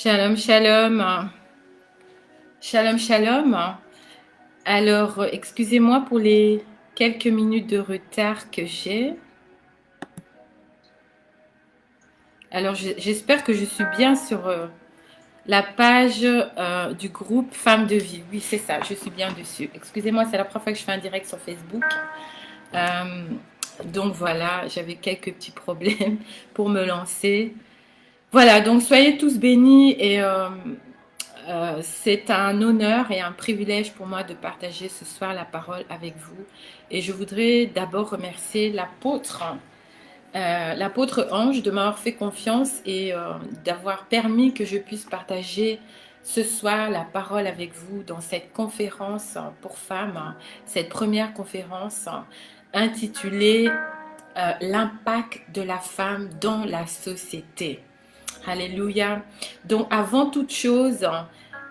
Shalom, shalom. Shalom, shalom. Alors, excusez-moi pour les quelques minutes de retard que j'ai. Alors, j'espère que je suis bien sur la page du groupe Femmes de Vie. Oui, c'est ça, je suis bien dessus. Excusez-moi, c'est la première fois que je fais un direct sur Facebook. Donc voilà, j'avais quelques petits problèmes pour me lancer. Voilà, donc soyez tous bénis et c'est un honneur et un privilège pour moi de partager ce soir la parole avec vous. Et je voudrais d'abord remercier l'apôtre Ange de m'avoir fait confiance et d'avoir permis que je puisse partager ce soir la parole avec vous dans cette conférence pour femmes, cette première conférence intitulée L'impact de la femme dans la société. Alléluia. Donc, avant toute chose,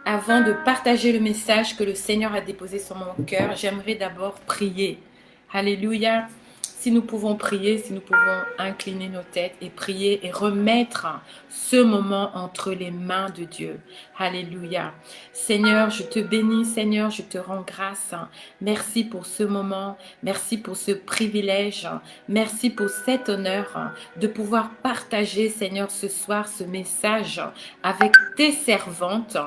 avant de partager le message que le Seigneur a déposé sur mon cœur, j'aimerais d'abord prier. Alléluia. Si nous pouvons prier, si nous pouvons incliner nos têtes et prier et remettre ce moment entre les mains de Dieu. Alléluia. Seigneur, je te bénis, Seigneur, je te rends grâce. Merci pour ce moment, merci pour ce privilège, merci pour cet honneur de pouvoir partager, Seigneur, ce soir ce message avec tes servantes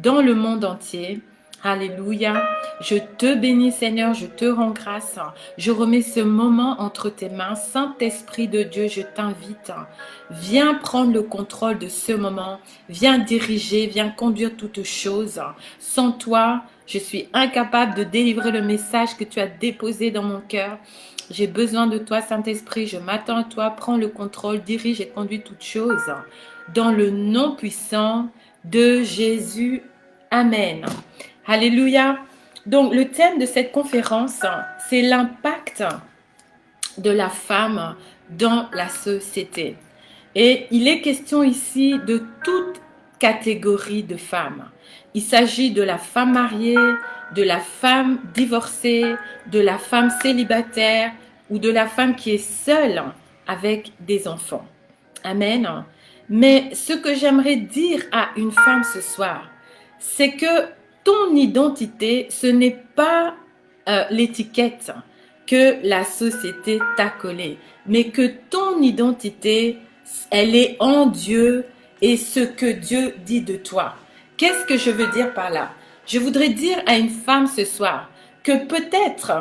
dans le monde entier. Alléluia. Je te bénis, Seigneur, je te rends grâce. Je remets ce moment entre tes mains. Saint-Esprit de Dieu, je t'invite. Viens prendre le contrôle de ce moment. Viens diriger, viens conduire toutes choses. Sans toi, je suis incapable de délivrer le message que tu as déposé dans mon cœur. J'ai besoin de toi, Saint-Esprit. Je m'attends à toi. Prends le contrôle, dirige et conduis toutes choses. Dans le nom puissant de Jésus. Amen. Alléluia. Donc, le thème de cette conférence, c'est l'impact de la femme dans la société. Et il est question ici de toute catégorie de femmes. Il s'agit de la femme mariée, de la femme divorcée, de la femme célibataire ou de la femme qui est seule avec des enfants. Amen. Mais ce que j'aimerais dire à une femme ce soir, c'est que ton identité, ce n'est pas l'étiquette que la société t'a collée, mais que ton identité, elle est en Dieu et ce que Dieu dit de toi. Qu'est-ce que je veux dire par là? Je voudrais dire à une femme ce soir que peut-être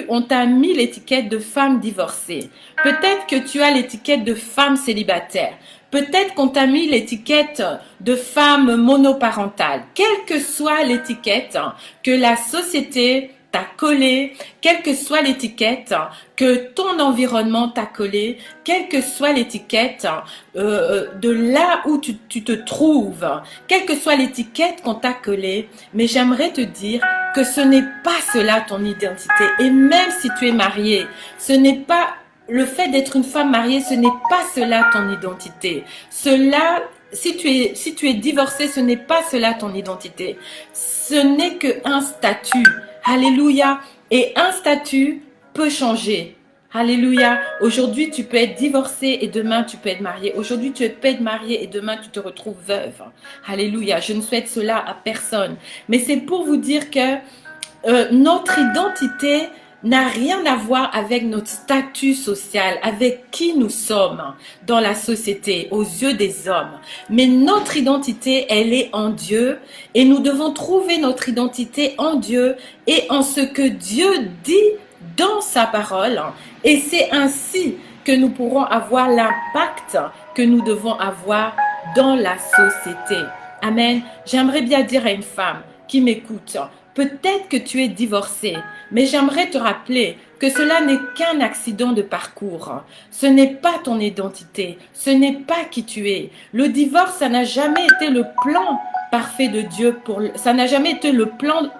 on t'a mis l'étiquette de femme divorcée. Peut-être que tu as l'étiquette de femme célibataire. Peut-être qu'on t'a mis l'étiquette de femme monoparentale. Quelle que soit l'étiquette que la société t'a collée, quelle que soit l'étiquette que ton environnement t'a collée, quelle que soit l'étiquette de là où tu te trouves, quelle que soit l'étiquette qu'on t'a collée, mais j'aimerais te dire que ce n'est pas cela ton identité. Et même si tu es marié, ce n'est pas le fait d'être une femme mariée, ce n'est pas cela ton identité. Cela, si tu es divorcé, ce n'est pas cela ton identité. Ce n'est qu'un statut. Alléluia. Et un statut peut changer. Alléluia. Aujourd'hui, tu peux être divorcée et demain, tu peux être mariée. Aujourd'hui, tu peux être mariée et demain, tu te retrouves veuve. Alléluia. Je ne souhaite cela à personne. Mais c'est pour vous dire que notre identité n'a rien à voir avec notre statut social, avec qui nous sommes dans la société, aux yeux des hommes. Mais notre identité, elle est en Dieu et nous devons trouver notre identité en Dieu et en ce que Dieu dit dans sa parole. Et c'est ainsi que nous pourrons avoir l'impact que nous devons avoir dans la société. Amen. J'aimerais bien dire à une femme qui m'écoute, peut-être que tu es divorcée, mais j'aimerais te rappeler que cela n'est qu'un accident de parcours. Ce n'est pas ton identité, ce n'est pas qui tu es. Le divorce, ça n'a jamais été le plan parfait de Dieu ça n'a jamais été le plan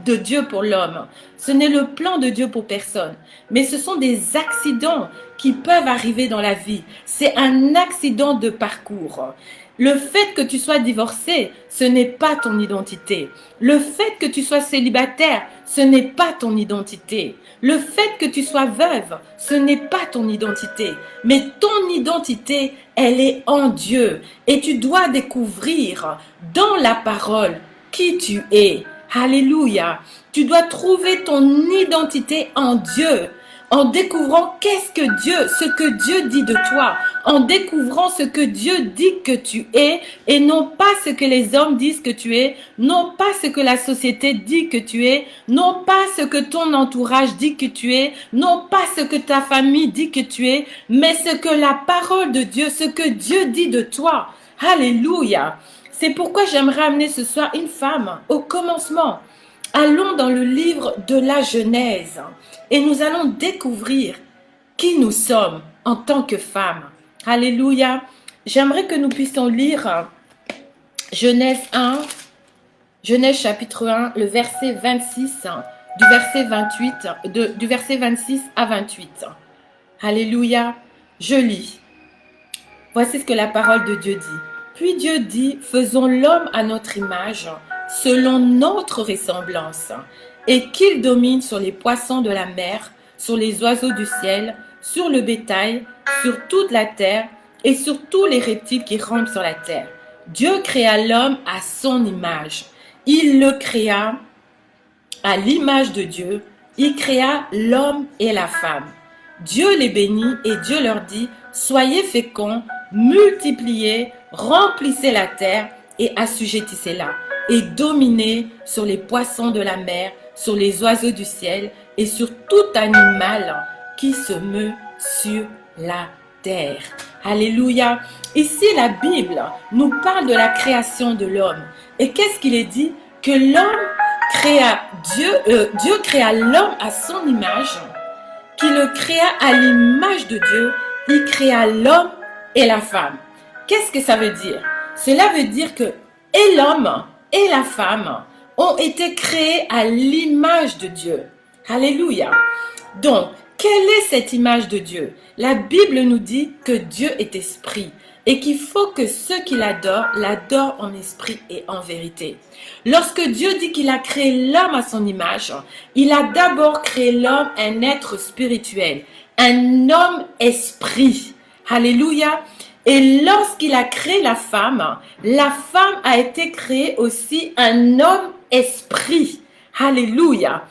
de Dieu pour l'homme. Ce n'est le plan de Dieu pour personne. Mais ce sont des accidents qui peuvent arriver dans la vie. C'est un accident de parcours. Le fait que tu sois divorcé, ce n'est pas ton identité. Le fait que tu sois célibataire, ce n'est pas ton identité. Le fait que tu sois veuve, ce n'est pas ton identité. Mais ton identité, elle est en Dieu. Et tu dois découvrir dans la parole qui tu es. Alléluia. Tu dois trouver ton identité en Dieu. En découvrant ce que Dieu dit de toi, en découvrant ce que Dieu dit que tu es, et non pas ce que les hommes disent que tu es, non pas ce que la société dit que tu es, non pas ce que ton entourage dit que tu es, non pas ce que ta famille dit que tu es, mais ce que la parole de Dieu, ce que Dieu dit de toi. Alléluia. C'est pourquoi j'aimerais amener ce soir une femme au commencement. Allons dans le livre de la Genèse et nous allons découvrir qui nous sommes en tant que femmes. Alléluia. J'aimerais que nous puissions lire Genèse 1, Genèse chapitre 1, le verset 26, du verset 26 à 28. Alléluia. Je lis. Voici ce que la parole de Dieu dit. Puis Dieu dit, faisons l'homme à notre image, selon notre ressemblance, et qu'il domine sur les poissons de la mer, sur les oiseaux du ciel, sur le bétail, sur toute la terre et sur tous les reptiles qui rampent sur la terre. Dieu créa l'homme à son image. Il le créa à l'image de Dieu. Il créa l'homme et la femme. Dieu les bénit et Dieu leur dit, soyez féconds, multipliez, remplissez la terre et assujettissez-la, et dominez sur les poissons de la mer, sur les oiseaux du ciel et sur tout animal qui se meut sur la terre. Alléluia. Ici, la Bible nous parle de la création de l'homme. Et qu'est-ce qu'il est dit? Que l'homme créa, Dieu créa l'homme à son image, qu'il le créa à l'image de Dieu, il créa l'homme et la femme. Qu'est-ce que ça veut dire? Cela veut dire que et l'homme et la femme ont été créés à l'image de Dieu. Alléluia. Donc, quelle est cette image de Dieu? La Bible nous dit que Dieu est esprit et qu'il faut que ceux qui l'adorent en esprit et en vérité. Lorsque Dieu dit qu'il a créé l'homme à son image, il a d'abord créé l'homme un être spirituel, un homme esprit. Alléluia. Et lorsqu'il a créé la femme a été créée aussi un homme esprit. Alléluia.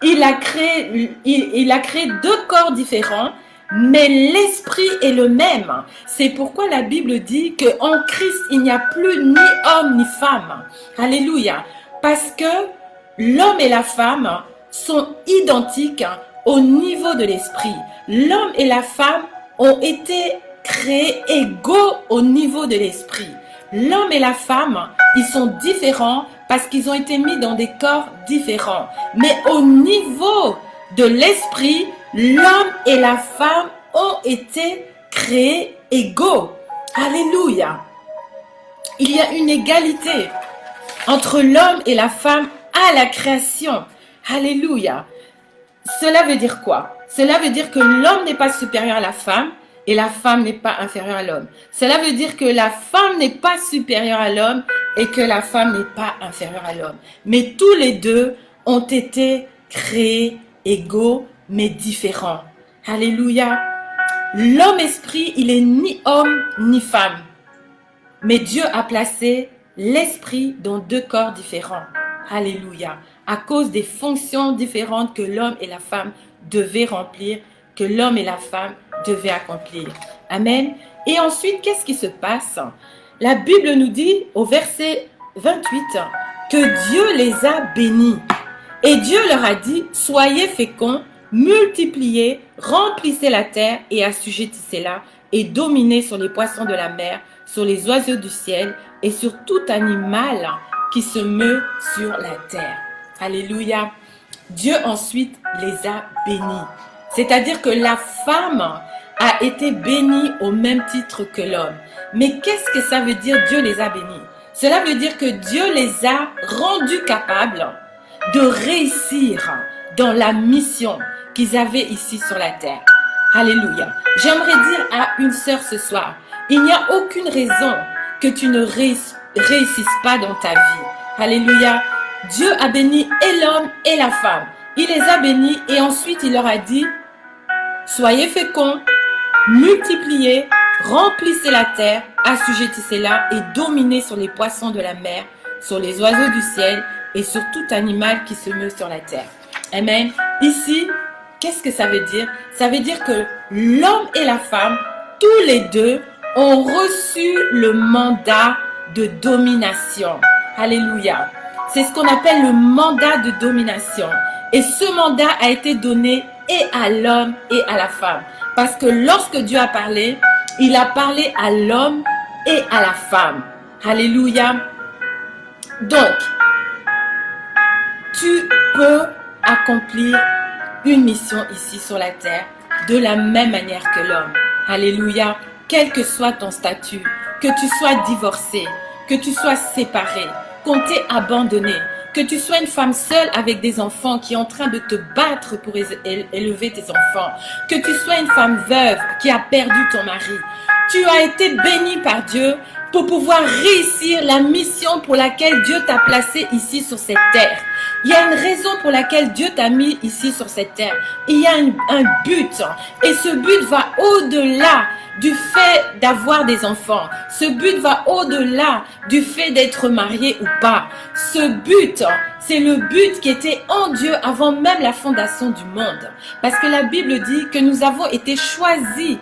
Il a créé deux corps différents, mais l'esprit est le même. C'est pourquoi la Bible dit qu'en Christ, il n'y a plus ni homme ni femme. Alléluia. Parce que l'homme et la femme sont identiques au niveau de l'esprit. L'homme et la femme ont été créés égaux au niveau de l'esprit. L'homme et la femme, ils sont différents parce qu'ils ont été mis dans des corps différents. Mais au niveau de l'esprit, l'homme et la femme ont été créés égaux. Alléluia. Il y a une égalité entre l'homme et la femme à la création. Alléluia. Cela veut dire quoi? Cela veut dire que l'homme n'est pas supérieur à la femme et la femme n'est pas inférieure à l'homme. Cela veut dire que la femme n'est pas supérieure à l'homme et que la femme n'est pas inférieure à l'homme. Mais tous les deux ont été créés égaux mais différents. Alléluia. L'homme esprit, il est ni homme ni femme. Mais Dieu a placé l'esprit dans deux corps différents. Alléluia. À cause des fonctions différentes que l'homme et la femme devaient remplir, que l'homme et la femme devaient accomplir. Amen. Et ensuite, qu'est-ce qui se passe? La Bible nous dit au verset 28 que Dieu les a bénis. Et Dieu leur a dit, soyez féconds, multipliez, remplissez la terre et assujettissez-la et dominez sur les poissons de la mer, sur les oiseaux du ciel et sur tout animal qui se meut sur la terre. Alléluia. Dieu ensuite les a bénis. C'est-à-dire que la femme a été bénie au même titre que l'homme. Mais qu'est-ce que ça veut dire Dieu les a bénis? Cela veut dire que Dieu les a rendus capables de réussir dans la mission qu'ils avaient ici sur la terre. Alléluia. J'aimerais dire à une sœur ce soir, il n'y a aucune raison que tu ne réussisses pas dans ta vie. Alléluia. Dieu a béni et l'homme et la femme. Il les a bénis et ensuite il leur a dit, soyez féconds, multipliez, remplissez la terre, assujettissez-la et dominez sur les poissons de la mer, sur les oiseaux du ciel et sur tout animal qui se meut sur la terre. Amen. Ici, qu'est-ce que ça veut dire? Ça veut dire que l'homme et la femme, tous les deux, ont reçu le mandat de domination. Alléluia. C'est ce qu'on appelle le mandat de domination. Et ce mandat a été donné et à l'homme et à la femme. Parce que lorsque Dieu a parlé, il a parlé à l'homme et à la femme. Alléluia. Donc, tu peux accomplir une mission ici sur la terre de la même manière que l'homme. Alléluia. Quel que soit ton statut, que tu sois divorcé, que tu sois séparé, qu'on t'ait abandonné, que tu sois une femme seule avec des enfants qui est en train de te battre pour élever tes enfants, que tu sois une femme veuve qui a perdu ton mari, tu as été bénie par Dieu pour pouvoir réussir la mission pour laquelle Dieu t'a placé ici sur cette terre. Il y a une raison pour laquelle Dieu t'a mis ici sur cette terre. Il y a un but. Et ce but va au-delà du fait d'avoir des enfants. Ce but va au-delà du fait d'être marié ou pas. Ce but, c'est le but qui était en Dieu avant même la fondation du monde. Parce que la Bible dit que nous avons été choisis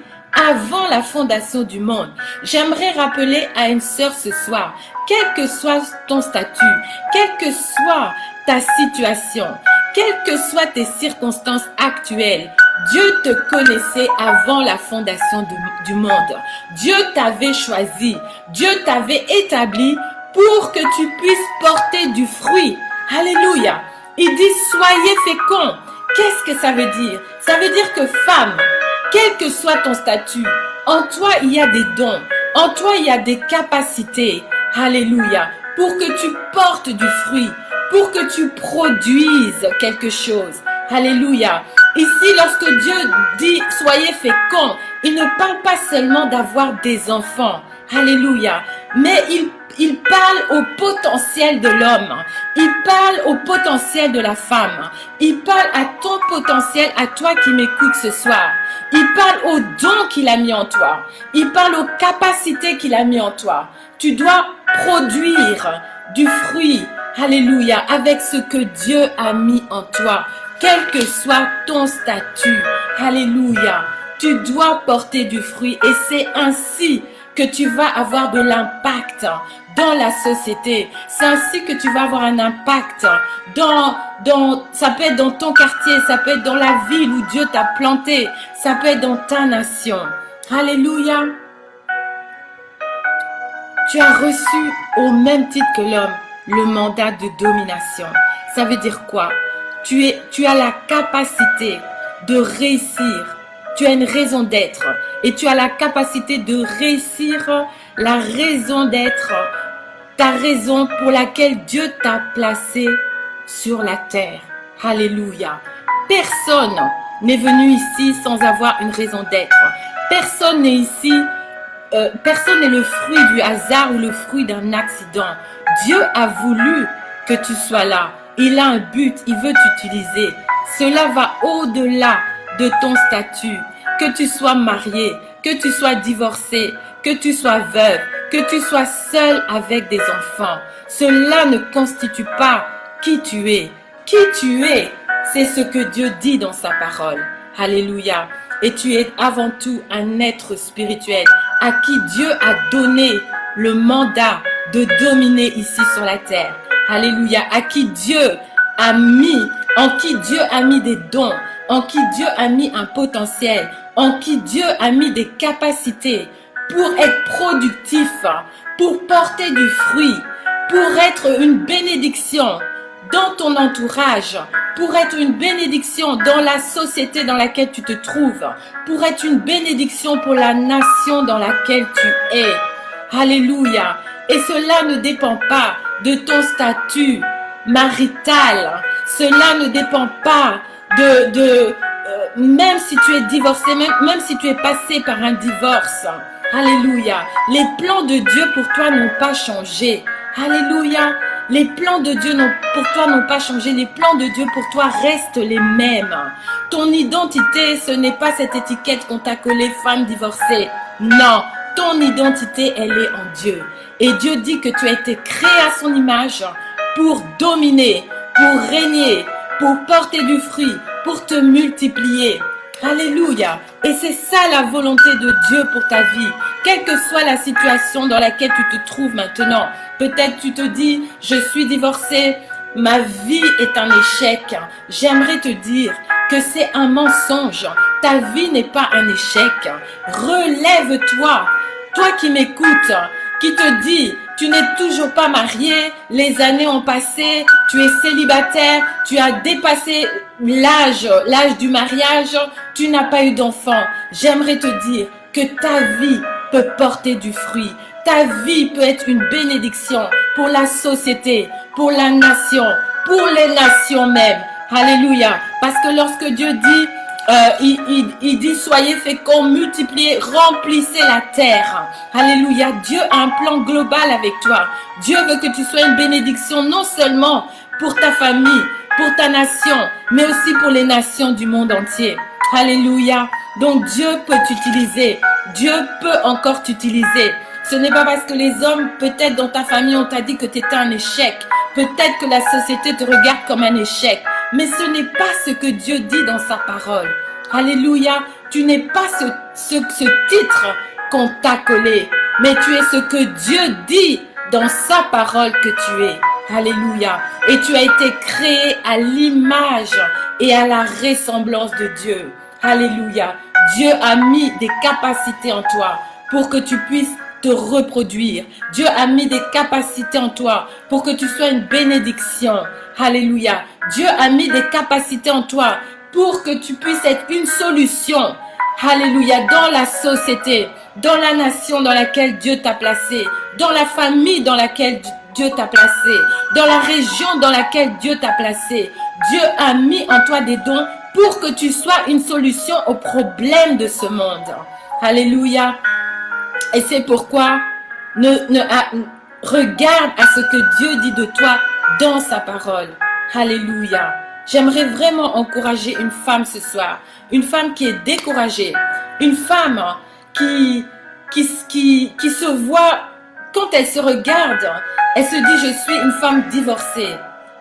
avant la fondation du monde. J'aimerais rappeler à une sœur ce soir, quel que soit ton statut, quelle que soit ta situation, quelles que soient tes circonstances actuelles, Dieu te connaissait avant la fondation du monde. Dieu t'avait choisi, Dieu t'avait établi pour que tu puisses porter du fruit. Alléluia. Il dit soyez féconds. Qu'est-ce que ça veut dire? Ça veut dire que femme, quel que soit ton statut, en toi il y a des dons, en toi il y a des capacités. Alléluia. Pour que tu portes du fruit, pour que tu produises quelque chose. Alléluia. Ici, lorsque Dieu dit soyez féconds, il ne parle pas seulement d'avoir des enfants. Alléluia. Mais il parle au potentiel de l'homme. Il parle au potentiel de la femme. Il parle à ton potentiel, à toi qui m'écoutes ce soir. Il parle aux dons qu'il a mis en toi. Il parle aux capacités qu'il a mis en toi. Tu dois produire du fruit. Alléluia. Avec ce que Dieu a mis en toi. Quel que soit ton statut. Alléluia. Tu dois porter du fruit. Et c'est ainsi que tu vas avoir de l'impact dans la société. C'est ainsi que tu vas avoir un impact ça peut être dans ton quartier, ça peut être dans la ville où Dieu t'a planté, ça peut être dans ta nation. Alléluia. Tu as reçu au même titre que l'homme le mandat de domination. Ça veut dire quoi? Tu as la capacité de réussir. Tu as une raison d'être et tu as la capacité de réussir la raison d'être, ta raison pour laquelle Dieu t'a placé sur la terre. Alléluia. Personne n'est venu ici sans avoir une raison d'être. Personne n'est ici, personne n'est le fruit du hasard ou le fruit d'un accident. Dieu a voulu que tu sois là. Il a un but, il veut t'utiliser. Cela va au-delà de ton statut, que tu sois marié, que tu sois divorcé, que tu sois veuve, que tu sois seul avec des enfants. Cela ne constitue pas qui tu es. Qui tu es, c'est ce que Dieu dit dans sa parole. Alléluia. Et tu es avant tout un être spirituel à qui Dieu a donné le mandat de dominer ici sur la terre. Alléluia. À qui Dieu a mis, en qui Dieu a mis des dons, en qui Dieu a mis un potentiel, en qui Dieu a mis des capacités pour être productif, pour porter du fruit, pour être une bénédiction dans ton entourage, pour être une bénédiction dans la société dans laquelle tu te trouves, pour être une bénédiction pour la nation dans laquelle tu es. Alléluia. Et cela ne dépend pas de ton statut marital. Cela ne dépend pas même si tu es divorcé, même si tu es passé par un divorce. Alléluia. Les plans de Dieu pour toi n'ont pas changé. Alléluia. Les plans de Dieu pour toi n'ont pas changé. Les plans de Dieu pour toi restent les mêmes. Ton identité, ce n'est pas cette étiquette qu'on t'a collée, femme divorcée. Non, ton identité, elle est en Dieu. Et Dieu dit que tu as été créé à son image pour dominer, pour régner, pour porter du fruit, pour te multiplier. Alléluia. Et c'est ça la volonté de Dieu pour ta vie. Quelle que soit la situation dans laquelle tu te trouves maintenant. Peut-être tu te dis, je suis divorcée, ma vie est un échec. J'aimerais te dire que c'est un mensonge. Ta vie n'est pas un échec. Relève-toi. Toi qui m'écoutes, qui te dit, tu n'es toujours pas marié, les années ont passé, tu es célibataire, tu as dépassé l'âge du mariage, tu n'as pas eu d'enfant. J'aimerais te dire que ta vie peut porter du fruit. Ta vie peut être une bénédiction pour la société, pour la nation, pour les nations même. Alléluia. Parce que lorsque Dieu dit, il dit soyez féconds, multipliez, remplissez la terre. Alléluia. Dieu a un plan global avec toi. Dieu veut que tu sois une bénédiction non seulement pour ta famille, pour ta nation, mais aussi pour les nations du monde entier. Alléluia. Donc Dieu peut t'utiliser. Dieu peut encore t'utiliser. Ce n'est pas parce que les hommes, peut-être dans ta famille, on t'a dit que tu étais un échec. Peut-être que la société te regarde comme un échec. Mais ce n'est pas ce que Dieu dit dans sa parole. Alléluia. Tu n'es pas ce titre qu'on t'a collé. Mais tu es ce que Dieu dit dans sa parole que tu es. Alléluia. Et tu as été créé à l'image et à la ressemblance de Dieu. Alléluia. Dieu a mis des capacités en toi pour que tu puisses te reproduire. Dieu a mis des capacités en toi pour que tu sois une bénédiction. Alléluia. Dieu a mis des capacités en toi pour que tu puisses être une solution. Alléluia. Dans la société, dans la nation dans laquelle Dieu t'a placé, dans la famille dans laquelle Dieu t'a placé, dans la région dans laquelle Dieu t'a placé. Dieu a mis en toi des dons pour que tu sois une solution aux problèmes de ce monde. Alléluia. Et c'est pourquoi regarde à ce que Dieu dit de toi dans sa parole. Alléluia. J'aimerais vraiment encourager une femme ce soir. Une femme qui est découragée. Une femme qui se voit, quand elle se regarde, elle se dit, je suis une femme divorcée.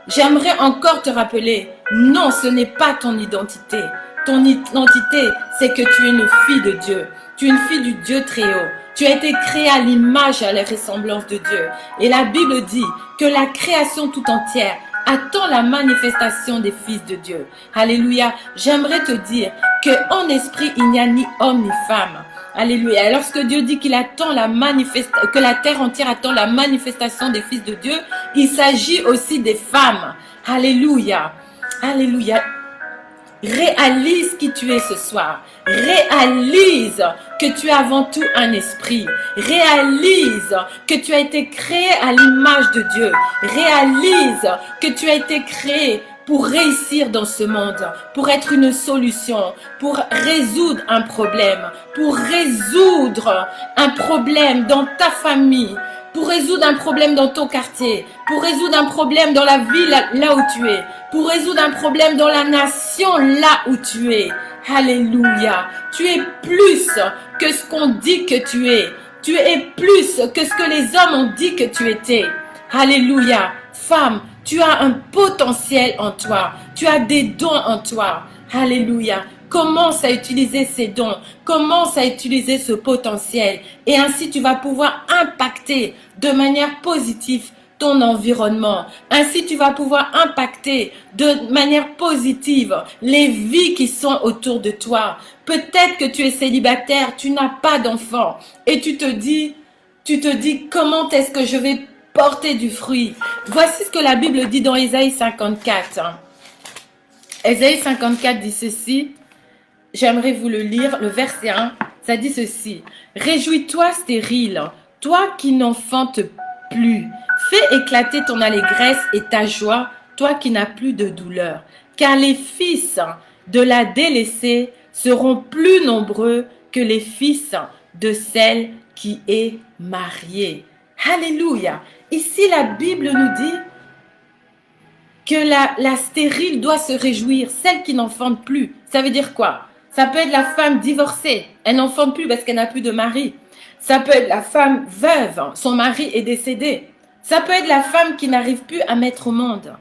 J'aimerais encore te rappeler, non, ce n'est pas ton identité. Ton identité, c'est que tu es une fille de Dieu. Tu es une fille du Dieu très haut. Tu as été créée à l'image et à la ressemblance de Dieu. Et la Bible dit que la création tout entière attend la manifestation des fils de Dieu. Alléluia. J'aimerais te dire qu'en esprit, il n'y a ni homme ni femme. Alléluia. Lorsque Dieu dit qu'il attend que la terre entière attend la manifestation des fils de Dieu, il s'agit aussi des femmes. Alléluia. Alléluia. Réalise qui tu es ce soir. Réalise que tu es avant tout un esprit. Réalise que tu as été créé à l'image de Dieu. Réalise que tu as été créé pour réussir dans ce monde, pour être une solution, pour résoudre un problème dans ta famille, pour résoudre un problème dans ton quartier, pour résoudre un problème dans la ville là où tu es, pour résoudre un problème dans la nation là où tu es. Alléluia. Tu es plus que ce qu'on dit que tu es. Tu es plus que ce que les hommes ont dit que tu étais. Alléluia. Femme, tu as un potentiel en toi. Tu as des dons en toi. Alléluia. Commence à utiliser ces dons. Commence à utiliser ce potentiel. Et ainsi, tu vas pouvoir impacter de manière positive ton environnement. Ainsi, tu vas pouvoir impacter de manière positive les vies qui sont autour de toi. Peut-être que tu es célibataire, tu n'as pas d'enfant. Et tu te dis, comment est-ce que je vais porter du fruit? Voici ce que la Bible dit dans Ésaïe 54. Ésaïe 54 dit ceci. J'aimerais vous le lire, le verset 1. Ça dit ceci. Réjouis-toi stérile, toi qui n'enfantes plus. Fais éclater ton allégresse et ta joie, toi qui n'as plus de douleur, car les fils de la délaissée seront plus nombreux que les fils de celle qui est mariée. Alléluia. Ici, la Bible nous dit que la stérile doit se réjouir, celle qui n'enfante plus. Ça veut dire quoi? Ça peut être la femme divorcée, elle n'enfante plus parce qu'elle n'a plus de mari. Ça peut être la femme veuve, son mari est décédé. Ça peut être la femme qui n'arrive plus à mettre au monde.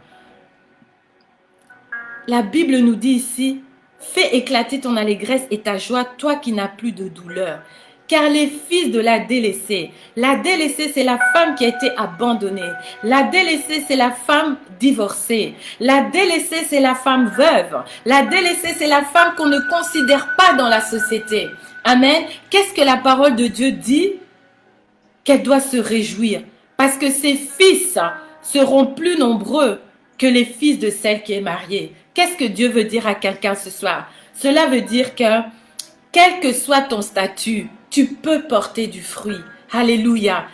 La Bible nous dit ici, fais éclater ton allégresse et ta joie, toi qui n'as plus de douleur. Car les fils de la délaissée c'est la femme qui a été abandonnée. La délaissée, c'est la femme divorcée. La délaissée, c'est la femme veuve. La délaissée, c'est la femme qu'on ne considère pas dans la société. Amen. Qu'est-ce que la parole de Dieu dit? Qu'elle doit se réjouir. Parce que ses fils seront plus nombreux que les fils de celle qui est mariée. Qu'est-ce que Dieu veut dire à quelqu'un ce soir? Cela veut dire que, quel que soit ton statut, tu peux porter du fruit. Alléluia.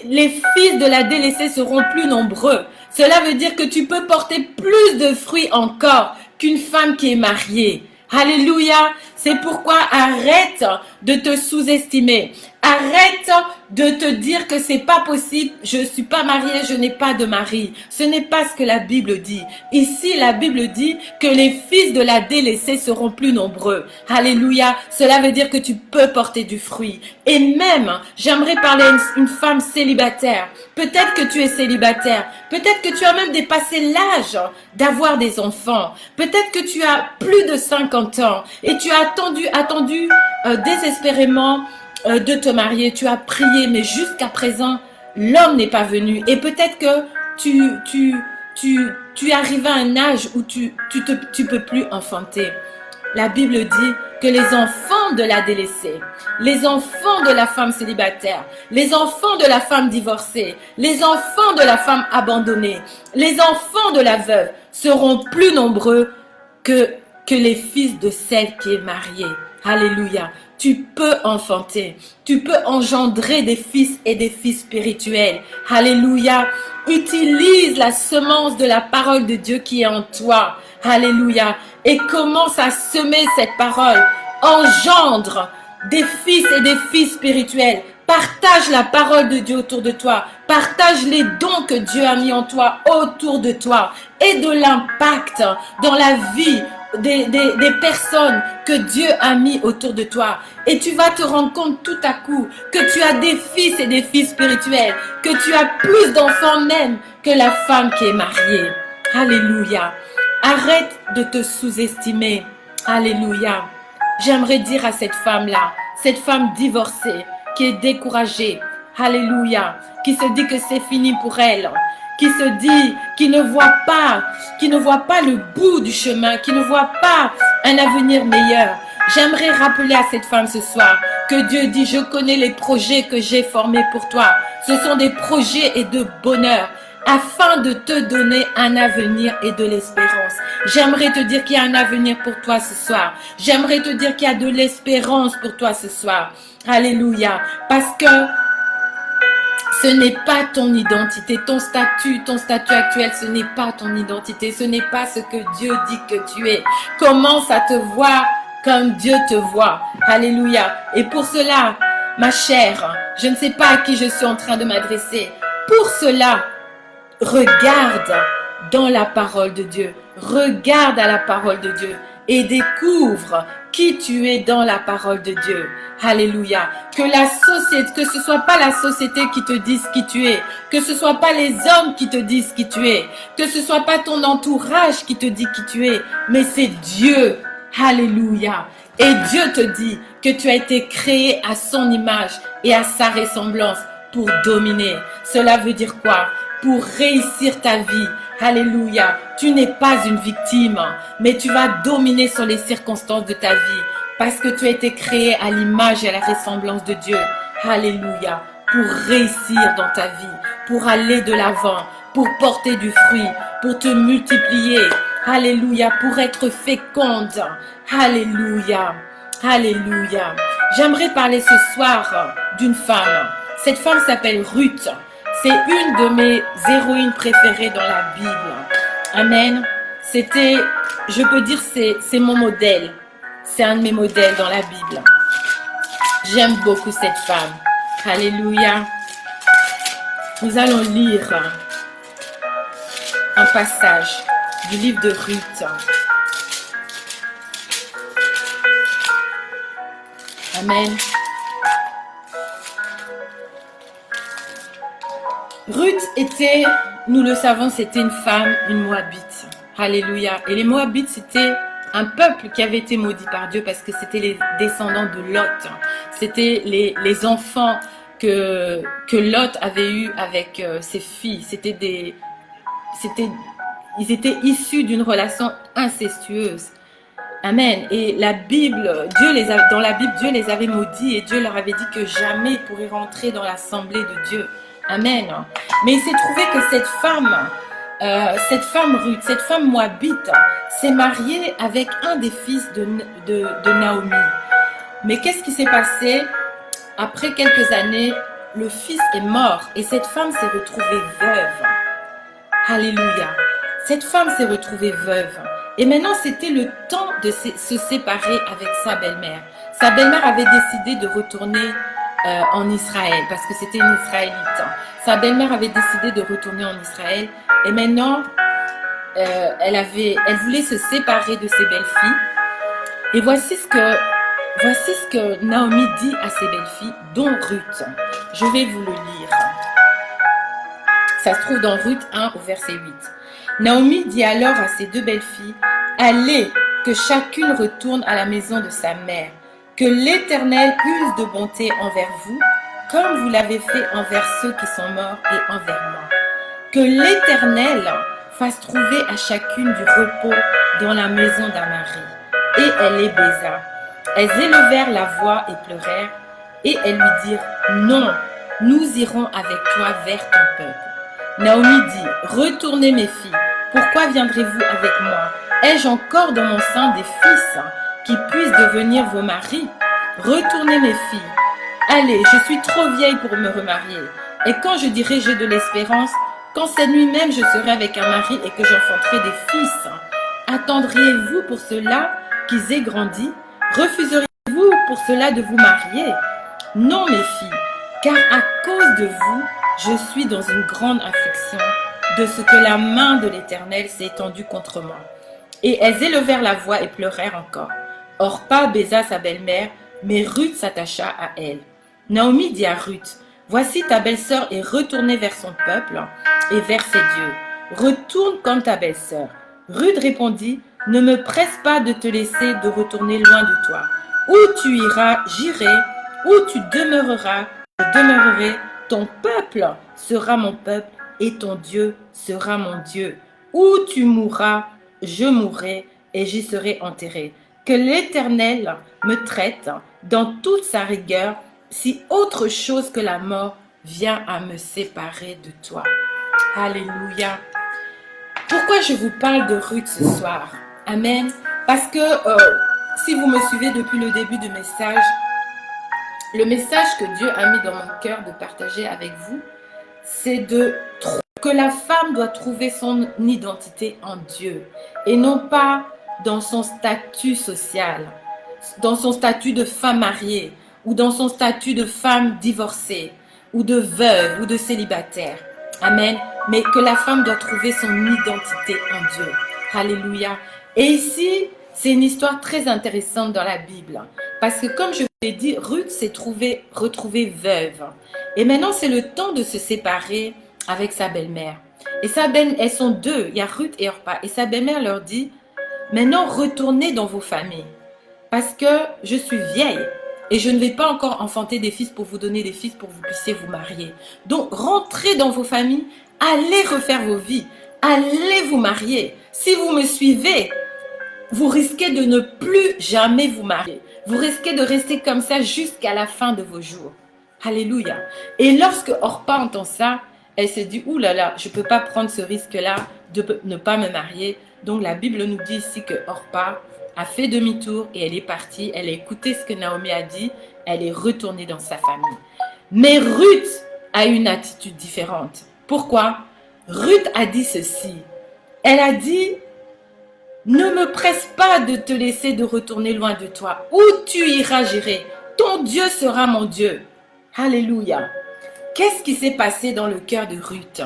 Les fils de la délaissée seront plus nombreux. Cela veut dire que tu peux porter plus de fruits encore qu'une femme qui est mariée. Alléluia. C'est pourquoi arrête de te sous-estimer. Arrête de te dire que c'est pas possible, je suis pas mariée, je n'ai pas de mari. Ce n'est pas ce que la Bible dit. Ici, la Bible dit que les fils de la délaissée seront plus nombreux. Alléluia. Cela veut dire que tu peux porter du fruit. Et même, j'aimerais parler à une femme célibataire. Peut-être que tu es célibataire. Peut-être que tu as même dépassé l'âge d'avoir des enfants. Peut-être que tu as plus de 50 ans et tu as attendu désespérément de te marier, tu as prié, mais jusqu'à présent, l'homme n'est pas venu. Et peut-être que tu arrives à un âge où tu peux plus enfanter. La Bible dit que les enfants de la délaissée, les enfants de la femme célibataire, les enfants de la femme divorcée, les enfants de la femme abandonnée, les enfants de la veuve seront plus nombreux que les fils de celle qui est mariée. Alléluia. Tu peux enfanter, tu peux engendrer des fils et des filles spirituels. Alléluia. Utilise la semence de la parole de Dieu qui est en toi. Alléluia. Et commence à semer cette parole. Engendre des fils et des filles spirituels. Partage la parole de Dieu autour de toi. Partage les dons que Dieu a mis en toi autour de toi. Et de l'impact dans la vie des personnes que Dieu a mis autour de toi. Et tu vas te rendre compte tout à coup que tu as des fils et des filles spirituels, que tu as plus d'enfants même que la femme qui est mariée. Alléluia. Arrête de te sous-estimer. Alléluia. J'aimerais dire à cette femme-là, cette femme divorcée, qui est découragée, alléluia, qui se dit que c'est fini pour elle, qui se dit, qui ne voit pas le bout du chemin, qui ne voit pas un avenir meilleur. J'aimerais rappeler à cette femme ce soir que Dieu dit, je connais les projets que j'ai formés pour toi. Ce sont des projets et de bonheur, afin de te donner un avenir et de l'espérance. J'aimerais te dire qu'il y a un avenir pour toi ce soir. J'aimerais te dire qu'il y a de l'espérance pour toi ce soir. Alléluia. Parce que ce n'est pas ton identité, ton statut actuel, ce n'est pas ton identité, ce n'est pas ce que Dieu dit que tu es. Commence à te voir comme Dieu te voit. Alléluia. Et pour cela, ma chère, je ne sais pas à qui je suis en train de m'adresser. Pour cela, regarde dans la parole de Dieu. Regarde à la parole de Dieu et découvre qui tu es dans la parole de Dieu. Alléluia. Que la société, que ce soit pas la société qui te dise qui tu es, que ce soit pas les hommes qui te disent qui tu es, que ce soit pas ton entourage qui te dit qui tu es, mais c'est Dieu. Alléluia. Et Dieu te dit que tu as été créé à son image et à sa ressemblance pour dominer. Cela veut dire quoi? Pour réussir ta vie. Alléluia. Tu n'es pas une victime, mais tu vas dominer sur les circonstances de ta vie parce que tu as été créé à l'image et à la ressemblance de Dieu. Alléluia. Pour réussir dans ta vie, pour aller de l'avant, pour porter du fruit, pour te multiplier. Alléluia. Pour être féconde. Alléluia. Alléluia. J'aimerais parler ce soir d'une femme. Cette femme s'appelle Ruth. C'est une de mes héroïnes préférées dans la Bible. Amen. C'était, je peux dire, c'est mon modèle. C'est un de mes modèles dans la Bible. J'aime beaucoup cette femme. Alléluia. Nous allons lire un passage du livre de Ruth. Amen. Ruth était, nous le savons, c'était une femme, une Moabite. Alléluia. Et les Moabites, c'était un peuple qui avait été maudit par Dieu parce que c'était les descendants de Lot. C'était les enfants que Lot avait eu avec ses filles. Ils étaient issus d'une relation incestueuse. Amen. Et la Bible, dans la Bible, Dieu les avait maudits et Dieu leur avait dit que jamais ils pourraient rentrer dans l'assemblée de Dieu. Amen. Mais il s'est trouvé que cette femme Ruth, cette femme moabite, s'est mariée avec un des fils de Naomi. Mais qu'est-ce qui s'est passé? Après quelques années, le fils est mort et cette femme s'est retrouvée veuve. Alléluia. Cette femme s'est retrouvée veuve. Et maintenant, c'était le temps de se séparer avec sa belle-mère. Sa belle-mère avait décidé de retourner en Israël parce que c'était une Israélite. Sa belle-mère avait décidé de retourner en Israël et maintenant, elle voulait se séparer de ses belles-filles. Et voici ce que Naomi dit à ses belles-filles, dont Ruth. Je vais vous le lire. Ça se trouve dans Ruth 1 au verset 8. Naomi dit alors à ses deux belles-filles, « Allez, que chacune retourne à la maison de sa mère, que l'Éternel use de bonté envers vous, comme vous l'avez fait envers ceux qui sont morts et envers moi. Que l'Éternel fasse trouver à chacune du repos dans la maison d'un mari. » Et elle les baisa. Elles élevèrent la voix et pleurèrent, et elles lui dirent, « Non, nous irons avec toi vers ton peuple. » Naomi dit, « Retournez mes filles, pourquoi viendrez-vous avec moi? Ai-je encore dans mon sein des fils qui puissent devenir vos maris? Retournez mes filles. Allez, je suis trop vieille pour me remarier. Et quand je dirai j'ai de l'espérance, quand cette nuit même je serai avec un mari et que j'enfanterai des fils, attendriez-vous pour cela qu'ils aient grandi? Refuseriez-vous pour cela de vous marier? Non mes filles, car à cause de vous, je suis dans une grande affliction de ce que la main de l'Éternel s'est étendue contre moi. » Et elles élevèrent la voix et pleurèrent encore. Orpa baisa sa belle-mère, mais Ruth s'attacha à elle. Naomi dit à Ruth, « Voici ta belle-sœur est retournée vers son peuple et vers ses dieux. Retourne comme ta belle-sœur. » Ruth répondit, « Ne me presse pas de te laisser de retourner loin de toi. Où tu iras, j'irai. Où tu demeureras, je demeurerai. Ton peuple sera mon peuple et ton Dieu sera mon Dieu. Où tu mourras, je mourrai et j'y serai enterré. Que l'Éternel me traite dans toute sa rigueur si autre chose que la mort vient à me séparer de toi. » Alléluia. Pourquoi je vous parle de Ruth ce soir? Amen. Parce que si vous me suivez depuis le début du message, le message que Dieu a mis dans mon cœur de partager avec vous, c'est que la femme doit trouver son identité en Dieu et non pas dans son statut social, dans son statut de femme mariée ou dans son statut de femme divorcée ou de veuve ou de célibataire. Amen. Mais que la femme doit trouver son identité en Dieu. Alléluia. Et ici, c'est une histoire très intéressante dans la Bible. Parce que comme je vous l'ai dit, Ruth s'est retrouvée veuve. Et maintenant, c'est le temps de se séparer avec sa belle-mère. Et elles sont deux, il y a Ruth et Orpa. Et sa belle-mère leur dit, maintenant retournez dans vos familles. Parce que je suis vieille et je ne vais pas encore enfanter des fils pour vous donner des fils pour que vous puissiez vous marier. Donc rentrez dans vos familles, allez refaire vos vies, allez vous marier. Si vous me suivez, vous risquez de ne plus jamais vous marier. Vous risquez de rester comme ça jusqu'à la fin de vos jours. Alléluia. Et lorsque Orpa entend ça, elle se dit, ouh là là, je ne peux pas prendre ce risque-là de ne pas me marier. Donc la Bible nous dit ici que Orpa a fait demi-tour et elle est partie. Elle a écouté ce que Naomi a dit. Elle est retournée dans sa famille. Mais Ruth a une attitude différente. Pourquoi? Ruth a dit ceci. Elle a dit, ne me presse pas de te laisser de retourner loin de toi. Où tu iras, j'irai. Ton Dieu sera mon Dieu. Alléluia. Qu'est-ce qui s'est passé dans le cœur de Ruth?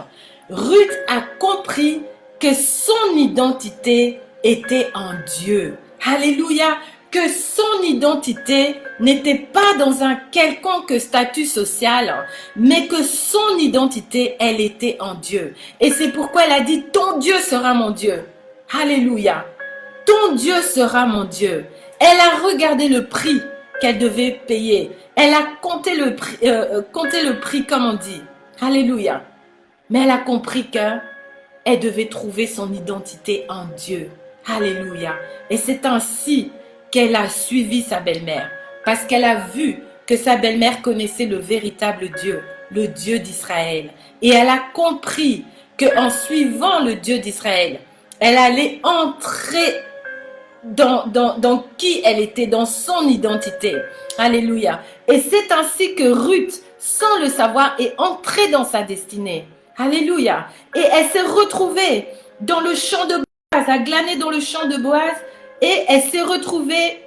Ruth a compris que son identité était en Dieu. Alléluia. Que son identité n'était pas dans un quelconque statut social, mais que son identité, elle était en Dieu. Et c'est pourquoi elle a dit, ton Dieu sera mon Dieu. Alléluia. Ton Dieu sera mon Dieu. Elle a regardé le prix qu'elle devait payer. Elle a compté le prix comme on dit. Alléluia. Mais elle a compris qu'elle devait trouver son identité en Dieu. Alléluia. Et c'est ainsi qu'elle a suivi sa belle-mère. Parce qu'elle a vu que sa belle-mère connaissait le véritable Dieu, le Dieu d'Israël. Et elle a compris qu'en suivant le Dieu d'Israël, elle allait entrer dans qui elle était, dans son identité. Alléluia. Et c'est ainsi que Ruth, sans le savoir, est entrée dans sa destinée. Alléluia. Et elle s'est retrouvée dans le champ de Boaz, à glaner dans le champ de Boaz, et elle s'est retrouvée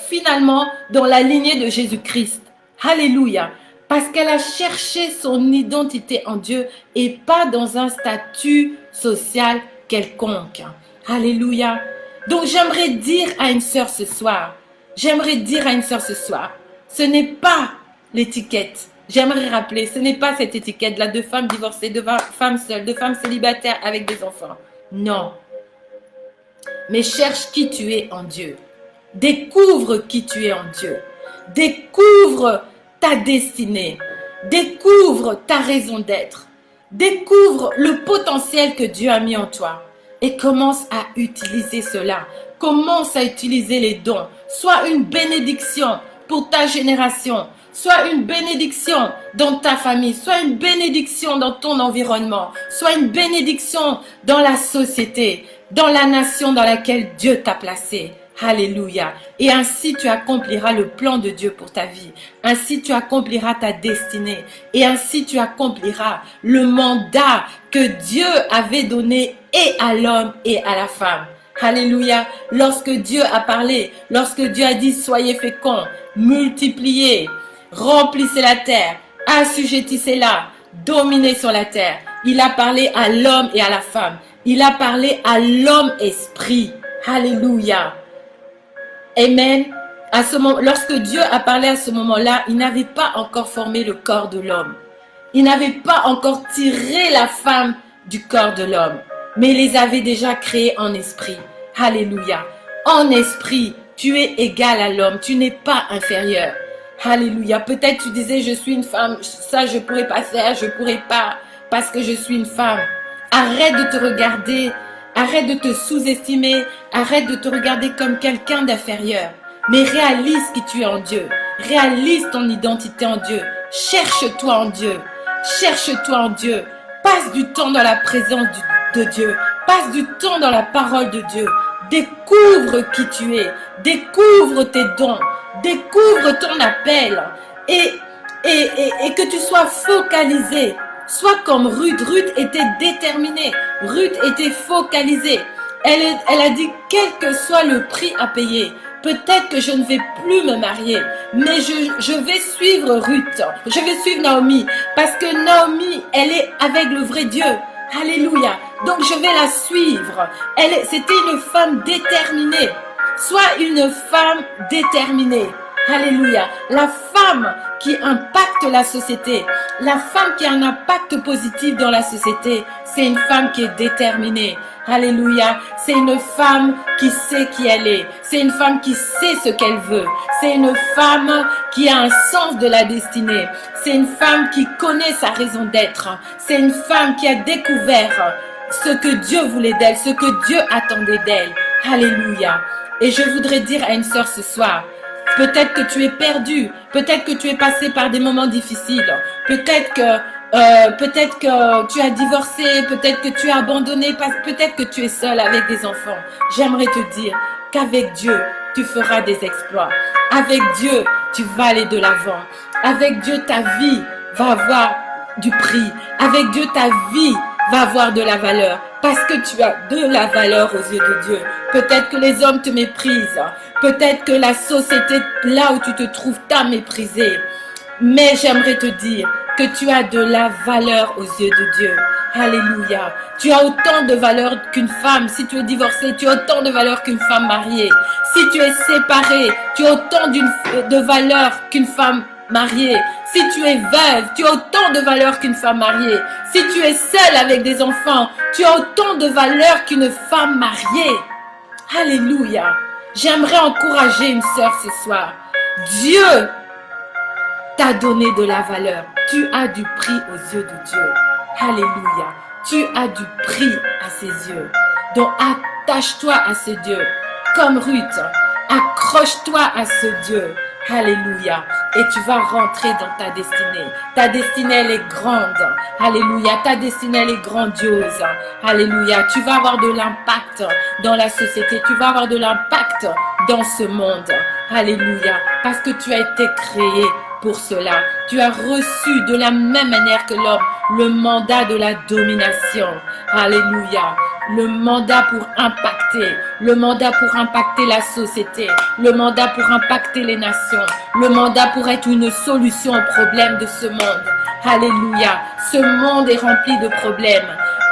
finalement dans la lignée de Jésus-Christ. Alléluia. Parce qu'elle a cherché son identité en Dieu et pas dans un statut social quelconque. Alléluia. Donc j'aimerais dire à une sœur ce soir, ce n'est pas l'étiquette. J'aimerais rappeler, ce n'est pas cette étiquette-là de femme divorcée, de femme seule, de femme célibataire avec des enfants. Non. Mais cherche qui tu es en Dieu. Découvre qui tu es en Dieu. Découvre ta destinée. Découvre ta raison d'être. Découvre le potentiel que Dieu a mis en toi. Et commence à utiliser cela. Commence à utiliser les dons. Sois une bénédiction pour ta génération. Sois une bénédiction dans ta famille. Sois une bénédiction dans ton environnement. Sois une bénédiction dans la société, dans la nation dans laquelle Dieu t'a placé. Alléluia. Et ainsi tu accompliras le plan de Dieu pour ta vie. Ainsi tu accompliras ta destinée. Et ainsi tu accompliras le mandat que Dieu avait donné et à l'homme et à la femme. Alléluia. Lorsque Dieu a parlé, lorsque Dieu a dit soyez féconds, multipliez, remplissez la terre, assujettissez-la, dominez sur la terre. Il a parlé à l'homme et à la femme. Il a parlé à l'homme esprit. Alléluia. Amen. Lorsque Dieu a parlé à ce moment-là, il n'avait pas encore formé le corps de l'homme. Il n'avait pas encore tiré la femme du corps de l'homme. Mais il les avait déjà créés en esprit. Alléluia. En esprit, tu es égal à l'homme. Tu n'es pas inférieur. Alléluia. Peut-être tu disais, je suis une femme. Ça, je ne pourrais pas faire. Je ne pourrais pas parce que je suis une femme. Arrête de te regarder. Arrête de te sous-estimer. Arrête de te regarder comme quelqu'un d'inférieur. Mais réalise qui tu es en Dieu. Réalise ton identité en Dieu. Cherche-toi en Dieu. Cherche-toi en Dieu. Passe du temps dans la présence de Dieu. Passe du temps dans la parole de Dieu. Découvre qui tu es. Découvre tes dons. Découvre ton appel. Et que tu sois focalisé. Sois comme Ruth. Ruth était déterminée. Ruth était focalisée. Elle a dit, quel que soit le prix à payer, peut-être que je ne vais plus me marier, mais je vais suivre Ruth. Je vais suivre Naomi, parce que Naomi, elle est avec le vrai Dieu. Alléluia. Donc je vais la suivre. C'était une femme déterminée. Sois une femme déterminée. Alléluia. La femme qui impacte la société, la femme qui a un impact positif dans la société, c'est une femme qui est déterminée. Alléluia. C'est une femme qui sait qui elle est. C'est une femme qui sait ce qu'elle veut. C'est une femme qui a un sens de la destinée. C'est une femme qui connaît sa raison d'être. C'est une femme qui a découvert ce que Dieu voulait d'elle, ce que Dieu attendait d'elle. Alléluia. Et je voudrais dire à une sœur ce soir, peut-être que tu es perdu, peut-être que tu es passé par des moments difficiles, peut-être que tu as divorcé, peut-être que tu as abandonné, peut-être que tu es seul avec des enfants. J'aimerais te dire qu'avec Dieu, tu feras des exploits. Avec Dieu, tu vas aller de l'avant. Avec Dieu, ta vie va avoir du prix. Avec Dieu, ta vie va avoir de la valeur parce que tu as de la valeur aux yeux de Dieu. Peut-être que les hommes te méprisent. Peut-être que la société, là où tu te trouves, t'a méprisé. Mais j'aimerais te dire que tu as de la valeur aux yeux de Dieu. Alléluia. Tu as autant de valeur qu'une femme. Si tu es divorcé, tu as autant de valeur qu'une femme mariée. Si tu es séparé, tu as autant de valeur qu'une femme mariée. Si tu es veuve, tu as autant de valeur qu'une femme mariée. Si tu es seule avec des enfants, tu as autant de valeur qu'une femme mariée. Alléluia. J'aimerais encourager une sœur ce soir. Dieu t'a donné de la valeur. Tu as du prix aux yeux de Dieu. Alléluia. Tu as du prix à ses yeux. Donc attache-toi à ce Dieu. Comme Ruth, accroche-toi à ce Dieu. Alléluia. Et tu vas rentrer dans ta destinée. Ta destinée, elle est grande. Alléluia. Ta destinée, elle est grandiose. Alléluia. Tu vas avoir de l'impact dans la société. Tu vas avoir de l'impact dans ce monde. Alléluia. Parce que tu as été créé pour cela. Tu as reçu de la même manière que l'homme le mandat de la domination. Alléluia. Le mandat pour impacter. Le mandat pour impacter la société. Le mandat pour impacter les nations. Le mandat pour être une solution aux problèmes de ce monde. Alléluia. Ce monde est rempli de problèmes.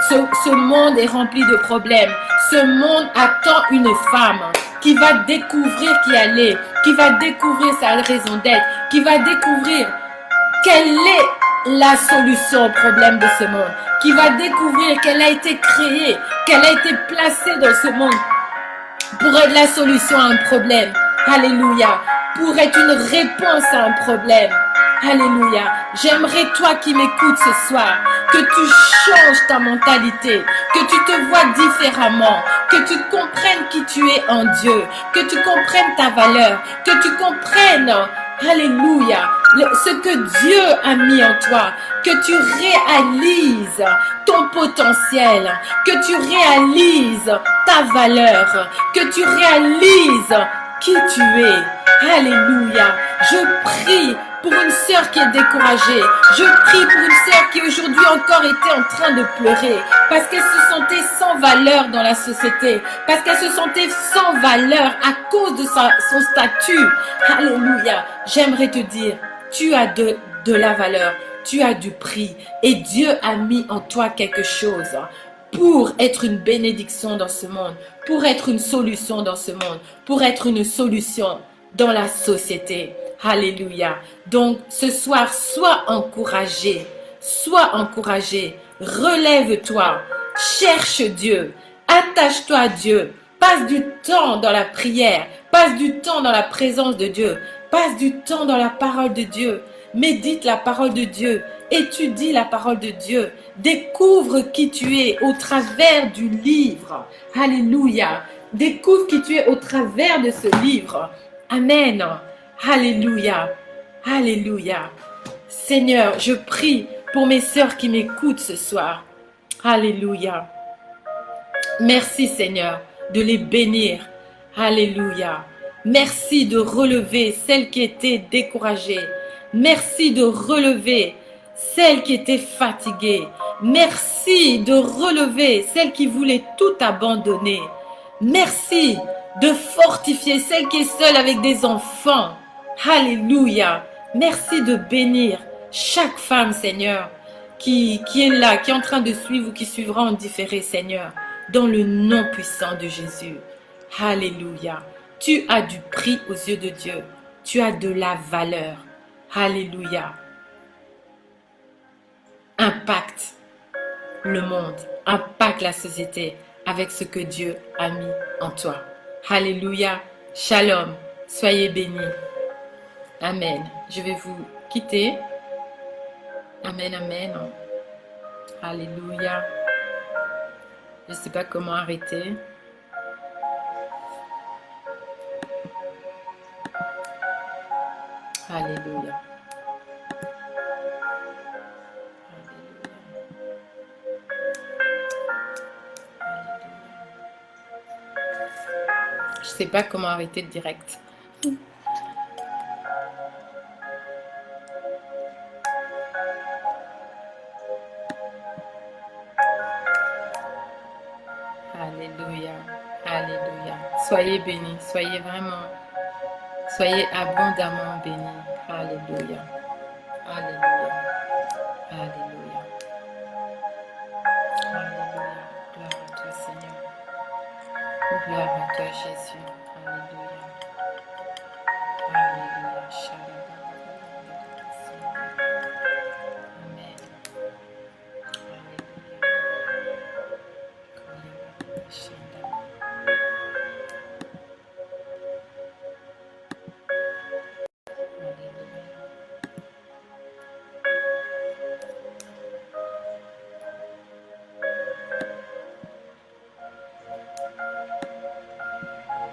Ce monde est rempli de problèmes. Ce monde attend une femme qui va découvrir qui elle est, qui va découvrir sa raison d'être, qui va découvrir quelle est la solution au problème de ce monde, qui va découvrir qu'elle a été créée, qu'elle a été placée dans ce monde pour être la solution à un problème. Alléluia. Pour être une réponse à un problème. Alléluia. J'aimerais, toi qui m'écoutes ce soir, que tu changes ta mentalité, que tu te vois différemment, que tu comprennes qui tu es en Dieu, que tu comprennes ta valeur, que tu comprennes, alléluia, ce que Dieu a mis en toi, que tu réalises ton potentiel, que tu réalises ta valeur, que tu réalises qui tu es. Alléluia. Je prie pour une sœur qui est découragée. Je prie pour une sœur qui aujourd'hui encore était en train de pleurer parce qu'elle se sentait sans valeur dans la société, parce qu'elle se sentait sans valeur à cause de son statut. Alléluia. J'aimerais te dire, tu as de la valeur, tu as du prix et Dieu a mis en toi quelque chose pour être une bénédiction dans ce monde, pour être une solution dans ce monde, pour être une solution dans la société. Alléluia. Donc, ce soir, sois encouragé. Sois encouragé. Relève-toi. Cherche Dieu. Attache-toi à Dieu. Passe du temps dans la prière. Passe du temps dans la présence de Dieu. Passe du temps dans la parole de Dieu. Médite la parole de Dieu. Étudie la parole de Dieu. Découvre qui tu es au travers du livre. Alléluia. Découvre qui tu es au travers de ce livre. Amen. Alléluia. Alléluia. Seigneur, je prie pour mes sœurs qui m'écoutent ce soir. Alléluia. Merci Seigneur de les bénir. Alléluia. Merci de relever celles qui étaient découragées. Merci de relever celles qui étaient fatiguées. Merci de relever celles qui voulaient tout abandonner. Merci de fortifier celle qui est seule avec des enfants. Alléluia. Merci de bénir chaque femme, Seigneur, qui est là, qui est en train de suivre ou qui suivra en différé, Seigneur, dans le nom puissant de Jésus. Alléluia. Tu as du prix aux yeux de Dieu. Tu as de la valeur. Alléluia. Impacte le monde, impacte la société avec ce que Dieu a mis en toi. Alléluia. Shalom. Soyez bénis. Amen. Je vais vous quitter. Amen, amen. Alléluia. Je ne sais pas comment arrêter. Alléluia. Je sais pas comment arrêter le direct. Soyez bénis, soyez vraiment, soyez abondamment bénis. Alléluia. Alléluia. Alléluia. Alléluia. Gloire à toi, Seigneur. Gloire à toi, Jésus. Alléluia. Alléluia. Amen. Alléluia.